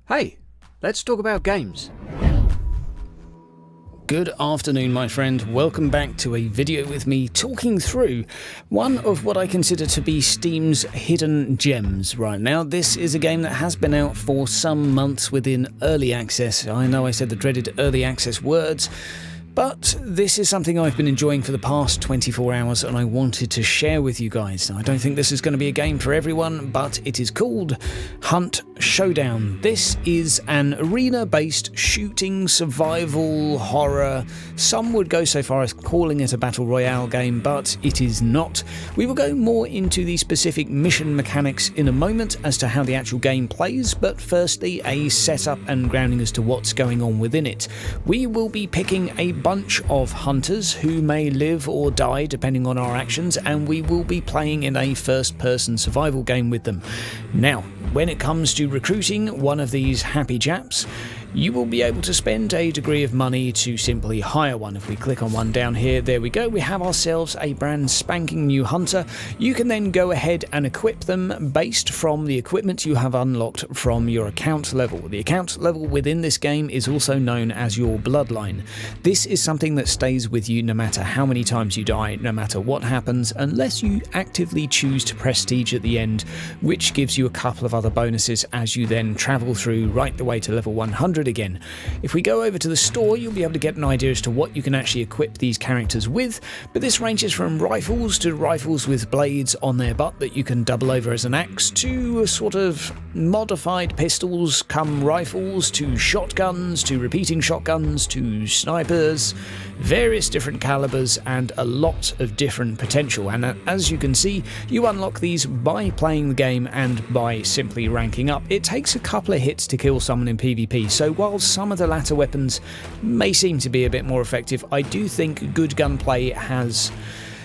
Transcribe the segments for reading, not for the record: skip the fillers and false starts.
Hey, let's talk about games. Good afternoon, my friend. Welcome back to a video with me talking through one of what I consider to be Steam's hidden gems right now. This is a game that has been out for some months within early access. I know I said the dreaded early access words, but this is something I've been enjoying for the past 24 hours and I wanted to share with you guys. I don't think this is going to be a game for everyone, but it is called Hunt Showdown. This is an arena-based shooting, survival, horror. Some would go so far as calling it a battle royale game, but it is not. We will go more into the specific mission mechanics in a moment as to how the actual game plays, but firstly a setup and grounding as to what's going on within it. We will be picking a bunch of hunters who may live or die depending on our actions, and we will be playing in a first-person survival game with them. Now, when it comes to recruiting one of these happy chaps, you will be able to spend a degree of money to simply hire one. If we click on one down here, there we go, we have ourselves a brand spanking new hunter. You can then go ahead and equip them based from the equipment you have unlocked from your account level. The account level within this game is also known as your bloodline. This is something that stays with you no matter how many times you die, no matter what happens, unless you actively choose to prestige at the end, which gives you a couple of other bonuses as you then travel through right the way to level 100 again. If we go over to the store, you'll be able to get an idea as to what you can actually equip these characters with, but this ranges from rifles to rifles with blades on their butt that you can double over as an axe, to sort of modified pistols come rifles, to shotguns, to repeating shotguns, to snipers, various different calibers and a lot of different potential. And as you can see, you unlock these by playing the game and by simply ranking up. It takes a couple of hits to kill someone in PvP, so while some of the latter weapons may seem to be a bit more effective, I do think good gunplay has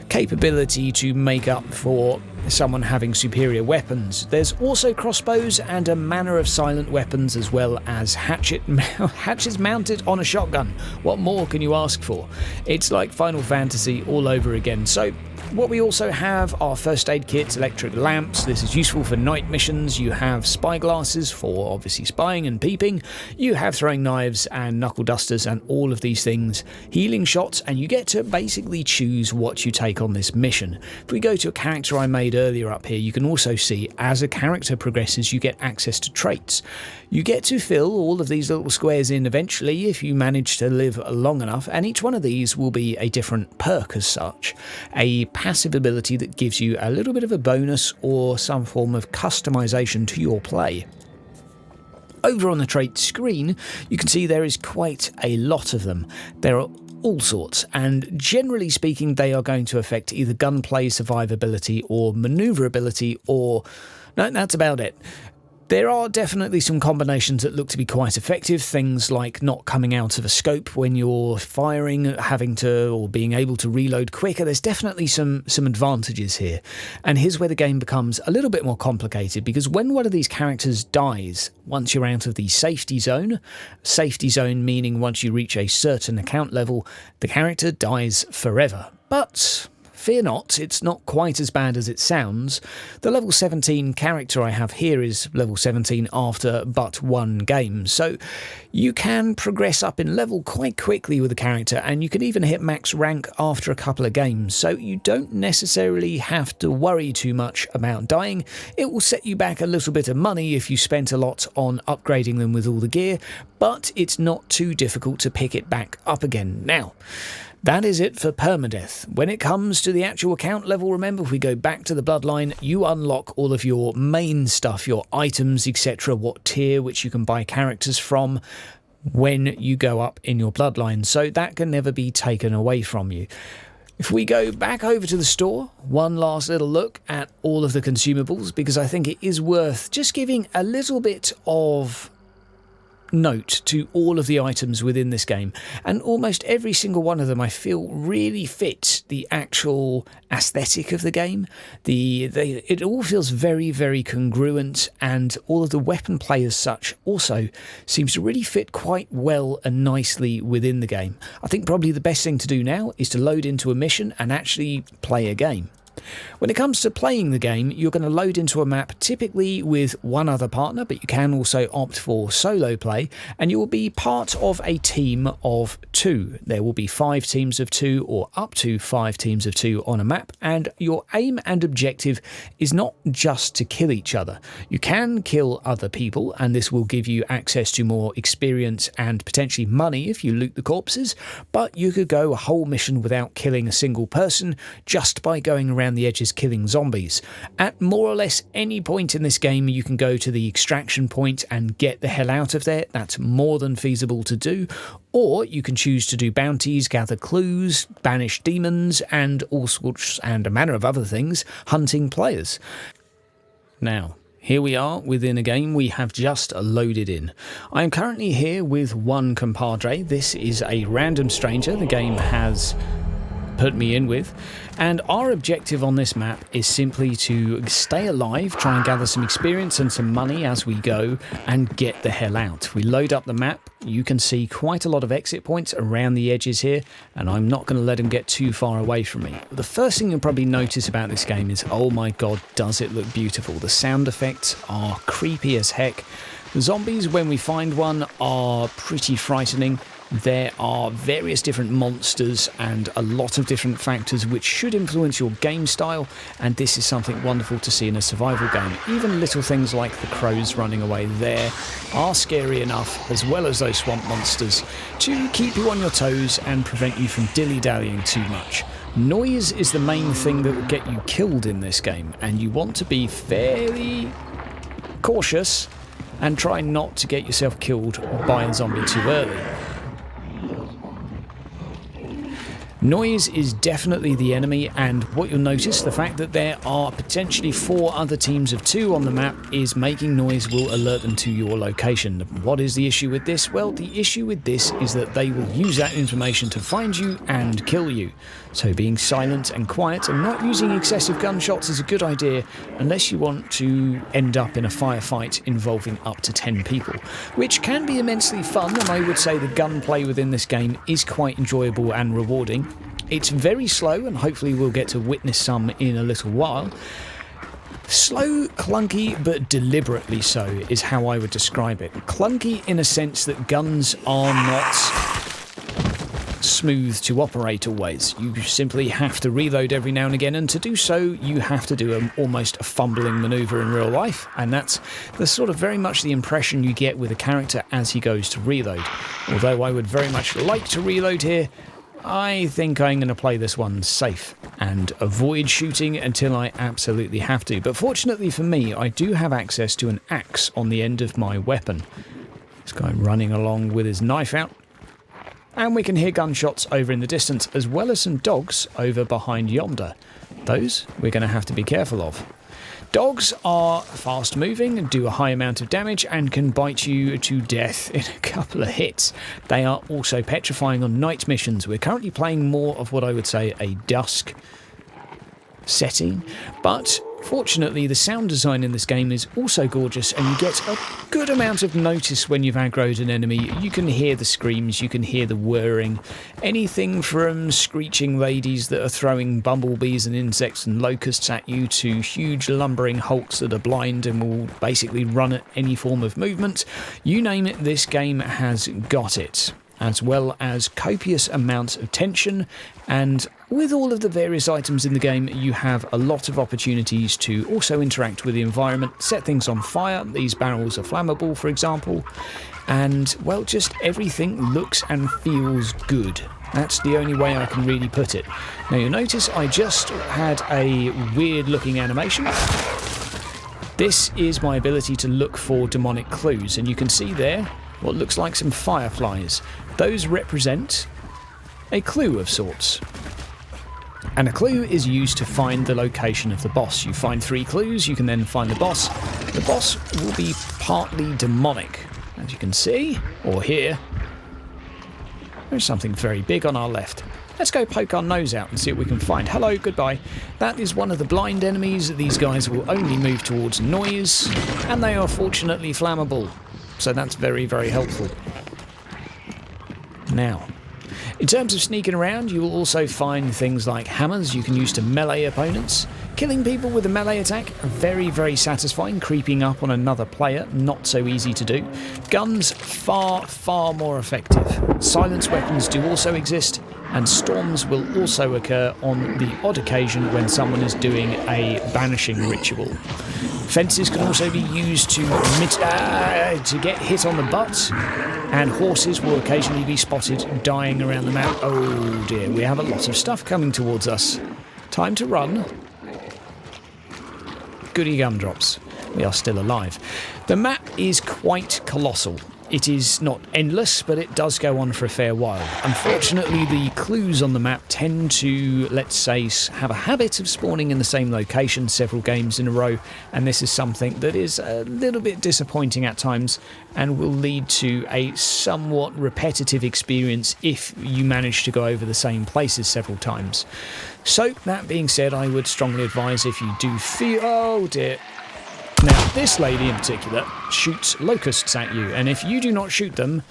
capability to make up for someone having superior weapons. There's also crossbows and a manner of silent weapons, as well as hatchets mounted on a shotgun. What more can you ask for? It's like Final Fantasy all over again. So what we also have are first aid kits, electric lamps. This is useful for night missions. You have spy glasses for obviously spying and peeping. You have throwing knives and knuckle dusters and all of these things. Healing shots, and you get to basically choose what you take on this mission. If we go to a character I made earlier up here, you can also see as a character progresses you get access to traits. You get to fill all of these little squares in eventually if you manage to live long enough, and each one of these will be a different perk as such. A passive ability that gives you a little bit of a bonus or some form of customization to your play. Over on the trait screen, you can see there is quite a lot of them. There are all sorts, and generally speaking they are going to affect either gunplay, survivability or maneuverability, or no, that's about it. There are definitely some combinations that look to be quite effective, things like not coming out of a scope when you're firing, having to or being able to reload quicker. There's definitely some advantages here. And here's where the game becomes a little bit more complicated, because when one of these characters dies, once you're out of the safety zone meaning once you reach a certain account level, the character dies forever. But fear not, it's not quite as bad as it sounds. The level 17 character I have here is level 17 after but one game, so you can progress up in level quite quickly with the character, and you can even hit max rank after a couple of games, so you don't necessarily have to worry too much about dying. It will set you back a little bit of money if you spent a lot on upgrading them with all the gear, but it's not too difficult to pick it back up again. Now, that is it for permadeath. When it comes to the actual account level, remember, if we go back to the bloodline, you unlock all of your main stuff, your items, etc., what tier, which you can buy characters from when you go up in your bloodline, so that can never be taken away from you. If we go back over to the store, one last little look at all of the consumables, because I think it is worth just giving a little bit of note to all of the items within this game, and almost every single one of them I feel really fits the actual aesthetic of the game. It all feels very, very congruent, and all of the weapon play as such also seems to really fit quite well and nicely within the game. I think probably the best thing to do now is to load into a mission and actually play a game. When it comes to playing the game, you're going to load into a map typically with one other partner, but you can also opt for solo play, and you will be part of a team of 2. There will be 5 teams of 2 or up to 5 teams of 2 on a map, and your aim and objective is not just to kill each other. You can kill other people, and this will give you access to more experience and potentially money if you loot the corpses, but you could go a whole mission without killing a single person just by going around the edges killing zombies. At more or less any point in this game, you can go to the extraction point and get the hell out of there. That's more than feasible to do. Or you can choose to do bounties, gather clues, banish demons, and all sorts and a manner of other things, hunting players. Now, here we are within a game we have just loaded in. I am currently here with one compadre. This is a random stranger the game has put me in with, and our objective on this map is simply to stay alive, try and gather some experience and some money as we go, and get the hell out. We load up the map. You can see quite a lot of exit points around the edges here, and I'm not going to let them get too far away from me. The first thing you'll probably notice about this game is, oh my god, does it look beautiful. The sound effects are creepy as heck. The zombies, when we find one, are pretty frightening. There are various different monsters and a lot of different factors which should influence your game style, and this is something wonderful to see in a survival game. Even little things like the crows running away there are scary enough, as well as those swamp monsters, to keep you on your toes and prevent you from dilly-dallying too much. Noise is the main thing that will get you killed in this game, and you want to be fairly cautious and try not to get yourself killed by a zombie too early. Noise is definitely the enemy, and what you'll notice, the fact that there are potentially 4 other teams of 2 on the map is making noise will alert them to your location. What is the issue with this? Well, the issue with this is that they will use that information to find you and kill you. So being silent and quiet and not using excessive gunshots is a good idea unless you want to end up in a firefight involving up to 10 people, which can be immensely fun, and I would say the gunplay within this game is quite enjoyable and rewarding. It's very slow, and hopefully we'll get to witness some in a little while. Slow, clunky, but deliberately so is how I would describe it. Clunky in a sense that guns are not smooth to operate always. You simply have to reload every now and again, and to do so you have to do almost a fumbling manoeuvre in real life, and that's the sort of very much the impression you get with a character as he goes to reload. Although I would very much like to reload here, I think I'm going to play this one safe and avoid shooting until I absolutely have to. But fortunately for me, I do have access to an axe on the end of my weapon. This guy running along with his knife out. And we can hear gunshots over in the distance, as well as some dogs over behind yonder. Those we're going to have to be careful of. Dogs are fast moving, do a high amount of damage, and can bite you to death in a couple of hits. They are also petrifying on night missions. We're currently playing more of what I would say a dusk setting, but fortunately the sound design in this game is also gorgeous, and you get a good amount of notice when you've aggroed an enemy. You can hear the screams, you can hear the whirring, anything from screeching ladies that are throwing bumblebees and insects and locusts at you to huge lumbering hulks that are blind and will basically run at any form of movement. You name it, this game has got it, as well as copious amounts of tension. And with all of the various items in the game, you have a lot of opportunities to also interact with the environment, set things on fire. These barrels are flammable, for example, and, well, just everything looks and feels good. That's the only way I can really put it. Now, you'll notice I just had a weird looking animation. This is my ability to look for demonic clues, and you can see there what looks like some fireflies. Those represent a clue of sorts. And a clue is used to find the location of the boss. You find 3 clues, you can then find the boss. The boss will be partly demonic. As you can see, or hear, there's something very big on our left. Let's go poke our nose out and see what we can find. Hello, goodbye. That is one of the blind enemies. These guys will only move towards noise, and they are fortunately flammable. So that's very, very helpful. Now, In terms of sneaking around, you will also find things like hammers you can use to melee opponents. Killing people with a melee attack, very, very satisfying. Creeping up on another player, not so easy to do. Guns, far, far more effective. Silence weapons do also exist, and storms will also occur on the odd occasion when someone is doing a banishing ritual. Fences can also be used to get hit on the butt, and horses will occasionally be spotted dying around the map. Oh dear, we have a lot of stuff coming towards us. Time to run. Goody gumdrops. We are still alive. The map is quite colossal. It is not endless, but it does go on for a fair while. Unfortunately, the clues on the map tend to, let's say, have a habit of spawning in the same location several games in a row, and this is something that is a little bit disappointing at times and will lead to a somewhat repetitive experience if you manage to go over the same places several times. So, that being said, I would strongly advise if you do feel... Oh dear. Now, this lady in particular shoots locusts at you, and if you do not shoot them,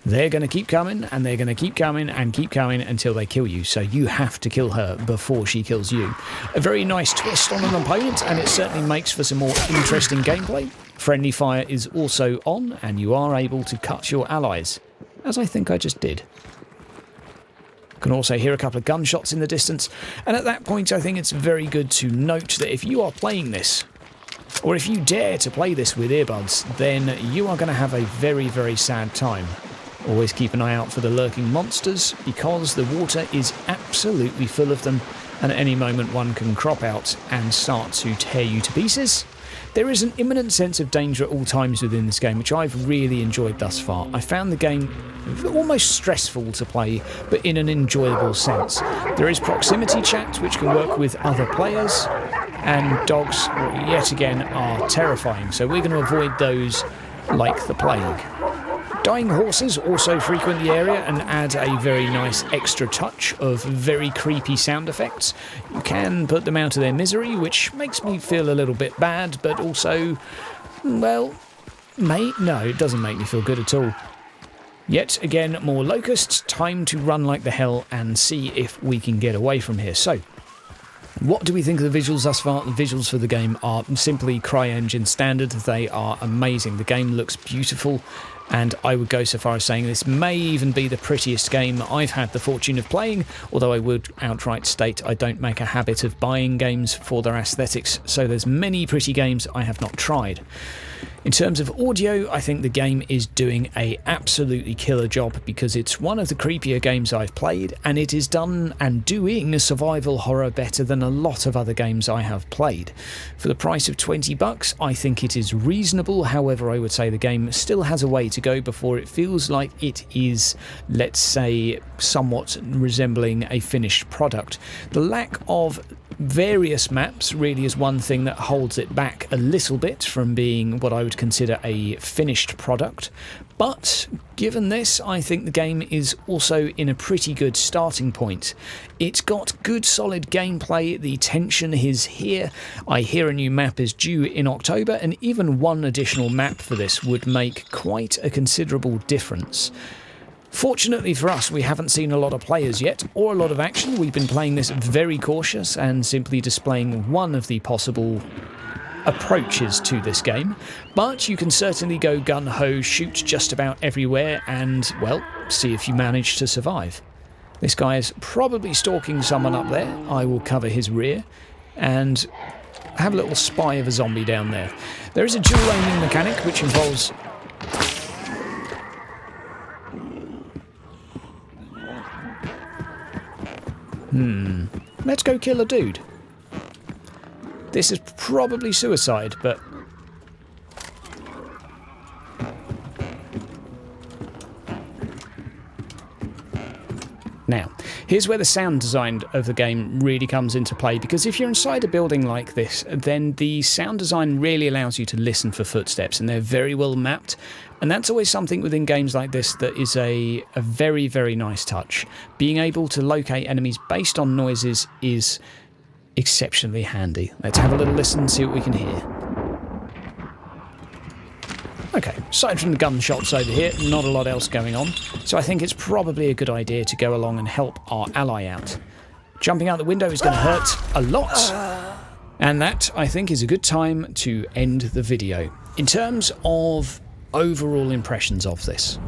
they're going to keep coming, and they're going to keep coming and keep coming until they kill you, so you have to kill her before she kills you. A very nice twist on an opponent, and it certainly makes for some more interesting gameplay. Friendly fire is also on, and you are able to cut your allies, as I think I just did. Can also hear a couple of gunshots in the distance, and at that point I think it's very good to note that if you are playing this, or if you dare to play this with earbuds, then you are going to have a very, very sad time. Always keep an eye out for the lurking monsters, because the water is absolutely full of them, and at any moment one can crop out and start to tear you to pieces. There is an imminent sense of danger at all times within this game, which I've really enjoyed thus far. I found the game almost stressful to play, but in an enjoyable sense. There is proximity chat, which can work with other players, and dogs, yet again, are terrifying, so we're going to avoid those like the plague. Dying horses also frequent the area and add a very nice extra touch of very creepy sound effects. You can put them out of their misery, which makes me feel a little bit bad, but also, well, no, it doesn't make me feel good at all. Yet again, more locusts, time to run like the hell and see if we can get away from here. So, what do we think of the visuals thus far? The visuals for the game are simply CryEngine standard. They are amazing. The game looks beautiful, and I would go so far as saying this may even be the prettiest game I've had the fortune of playing, although I would outright state I don't make a habit of buying games for their aesthetics, so there's many pretty games I have not tried. In terms of audio, I think the game is doing a absolutely killer job, because it's one of the creepier games I've played, and it is done and doing survival horror better than a lot of other games I have played. For the price of $20, I think it is reasonable. However, I would say the game still has a way to go before it feels like it is, let's say, somewhat resembling a finished product. The lack of various maps really is one thing that holds it back a little bit from being what I would consider a finished product, but given this, I think the game is also in a pretty good starting point. It's got good solid gameplay, the tension is here. I hear a new map is due in October, and even one additional map for this would make quite a considerable difference. Fortunately for us, we haven't seen a lot of players yet, or a lot of action. We've been playing this very cautious and simply displaying one of the possible approaches to this game. But you can certainly go gun-ho, shoot just about everywhere, and, well, see if you manage to survive. This guy is probably stalking someone up there. I will cover his rear, and have a little spy of a zombie down there. There is a dual aiming mechanic, which involves... Let's go kill a dude. This is probably suicide, but... Now, here's where the sound design of the game really comes into play, because if you're inside a building like this, then the sound design really allows you to listen for footsteps, and they're very well mapped. And that's always something within games like this that is a very, very nice touch. Being able to locate enemies based on noises is exceptionally handy. Let's have a little listen and see what we can hear. Okay, aside from the gunshots over here, not a lot else going on, so I think it's probably a good idea to go along and help our ally out. Jumping out the window is going to hurt a lot, and that, I think, is a good time to end the video. In terms of overall impressions of this,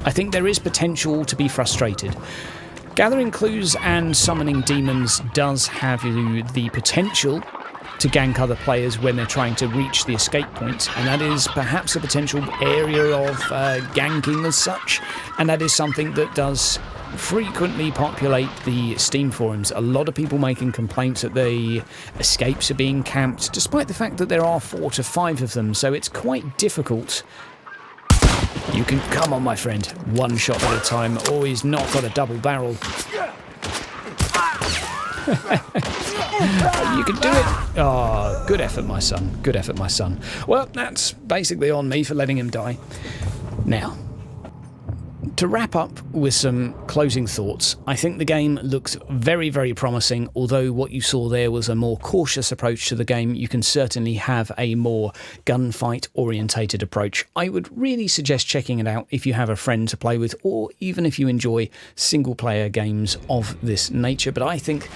I think there is potential to be frustrated. Gathering clues and summoning demons does have you the potential to gank other players when they're trying to reach the escape point, and that is perhaps a potential area of ganking as such, and that is something that does frequently populate the Steam forums. A lot of people making complaints that the escapes are being camped, despite the fact that there are 4 to 5 of them, so it's quite difficult. You can come on, my friend, one shot at a time. Oh, he's not got a double barrel. You can do it. Oh, good effort, my son. Good effort, my son. Well, that's basically on me for letting him die. Now, to wrap up with some closing thoughts, I think the game looks very, very promising. Although what you saw there was a more cautious approach to the game, you can certainly have a more gunfight-orientated approach. I would really suggest checking it out if you have a friend to play with, or even if you enjoy single-player games of this nature. But I think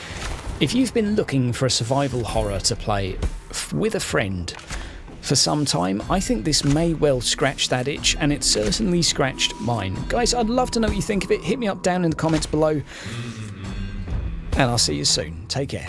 if you've been looking for a survival horror to play with a friend for some time, I think this may well scratch that itch, and it certainly scratched mine. Guys, I'd love to know what you think of it. Hit me up down in the comments below, and I'll see you soon. Take care.